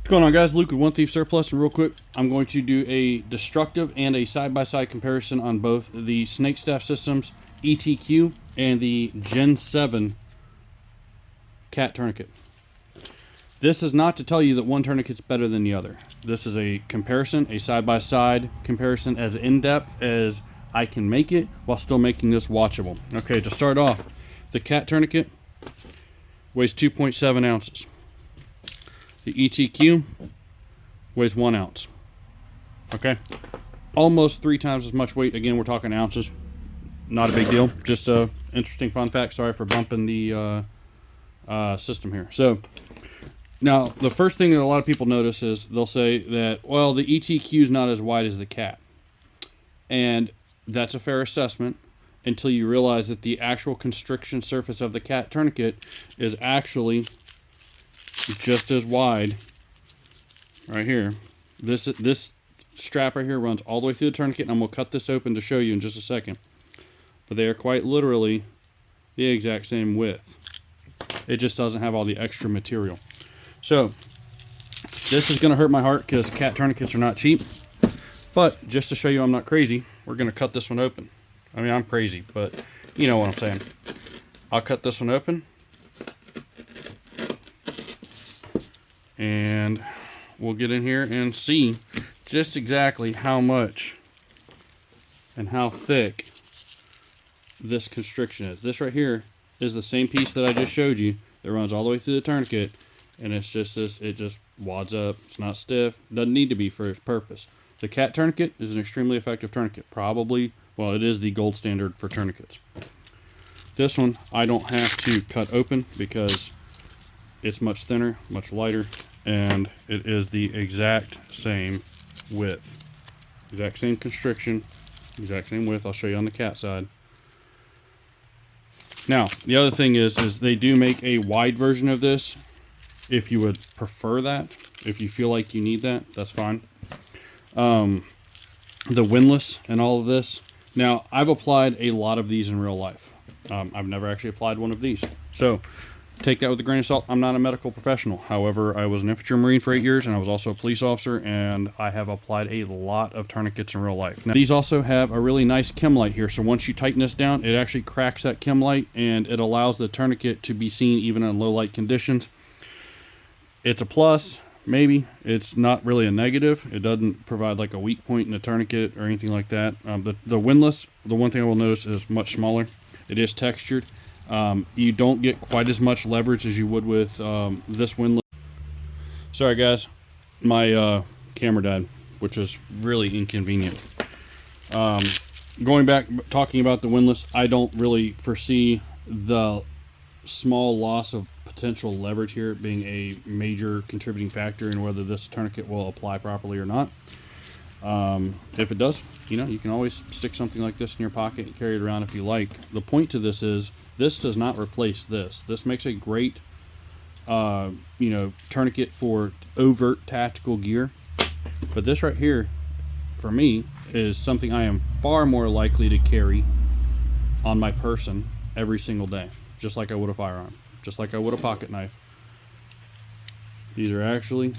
What's going on, guys? Luke with One Thief Surplus, and real quick, I'm going to do a destructive and a side-by-side comparison on both the Snake Staff Systems ETQ and the Gen 7 cat tourniquet. This is not to tell you that one tourniquet's better than the other. This is a comparison, a side-by-side comparison, as in-depth as I can make it while still making this watchable. Okay, to start off, the cat tourniquet weighs 2.7 ounces. The ETQ weighs 1 ounce. Okay, almost 3 times as much weight. Again, we're talking ounces. Not a big deal. Just a interesting fun fact. Sorry for bumping the system here. So now the first thing that a lot of people notice is they'll say that, well, the ETQ is not as wide as the cat, and that's a fair assessment until you realize that the actual constriction surface of the cat tourniquet is actually just as wide right here. This strap right here runs all the way through the tourniquet, and I'm going to cut this open to show you in just a second. But they are quite literally the exact same width. It just doesn't have all the extra material. So this is going to hurt my heart because cat tourniquets are not cheap. But just to show you I'm not crazy, we're going to cut this one open. I mean, I'm crazy, but you know what I'm saying. I'll cut this one open, and we'll get in here and see just exactly how much and how thick this constriction is. This right here is the same piece that I just showed you that runs all the way through the tourniquet, and it's just this, it just wads up. It's not stiff. Doesn't need to be for its purpose. The cat tourniquet is an extremely effective tourniquet. Probably, well, it is the gold standard for tourniquets. This one I don't have to cut open because it's much thinner, much lighter, and it is the exact same width. Exact same constriction, exact same width. I'll show you on the cat side. Now, the other thing is they do make a wide version of this. If you would prefer that, if you feel like you need that, that's fine. The windlass and all of this. Now, I've applied a lot of these in real life. I've never actually applied one of these. So take that with a grain of salt. I'm not a medical professional. However, I was an infantry marine for 8 years, and I was also a police officer, and I have applied a lot of tourniquets in real life. Now, these also have a really nice chem light here. So once you tighten this down, it actually cracks that chem light, and it allows the tourniquet to be seen even in low light conditions. It's a plus. Maybe it's not really a negative. It doesn't provide like a weak point in the tourniquet or anything like that. The windlass, the one thing I will notice, is much smaller. It is textured. You don't get quite as much leverage as you would with this windlass. Sorry guys, my camera died, which was really inconvenient. Going back, talking about the windlass, I don't really foresee the small loss of potential leverage here being a major contributing factor in whether this tourniquet will apply properly or not. If it does, you know, you can always stick something like this in your pocket and carry it around if you like. The point to this is this does not replace this. This makes a great you know, tourniquet for overt tactical gear, but this right here for me is something I am far more likely to carry on my person every single day, just like I would a firearm, just like I would a pocket knife. These are actually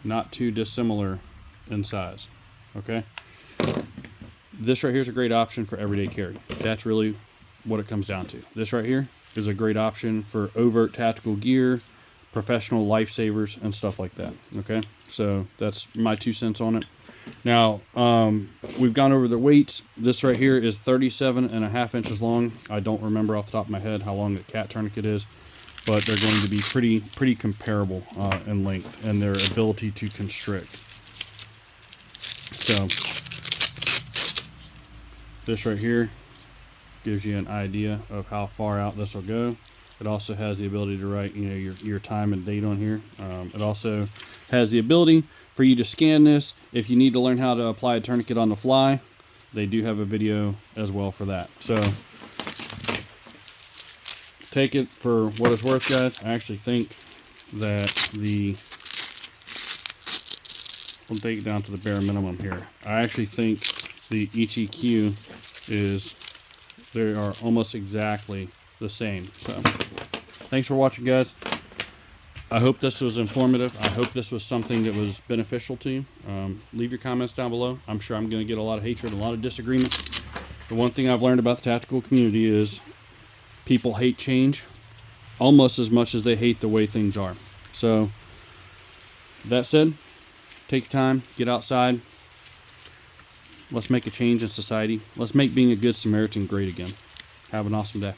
not too dissimilar in size. Okay, this right here is a great option for everyday carry. That's really what it comes down to. This right here is a great option for overt tactical gear, professional lifesavers, and stuff like that. Okay, so that's my 2 cents on it. Now, we've gone over the weights. This right here is 37.5 inches long. I don't remember off the top of my head how long the cat tourniquet is, but they're going to be pretty comparable in length and their ability to constrict. So this right here gives you an idea of how far out this will go. It also has the ability to write, you know, your time and date on here. It also has the ability for you to scan this if you need to learn how to apply a tourniquet on the fly. They do have a video as well for that. So take it for what it's worth, guys. I actually think that we'll take it down to the bare minimum here. I actually think the ETQ they are almost exactly the same. So thanks for watching, guys. I hope this was informative. I hope this was something that was beneficial to you. Leave your comments down below. I'm sure I'm going to get a lot of hatred, a lot of disagreement. The one thing I've learned about the tactical community is people hate change almost as much as they hate the way things are. So, that said, take your time, get outside. Let's make a change in society. Let's make being a good Samaritan great again. Have an awesome day.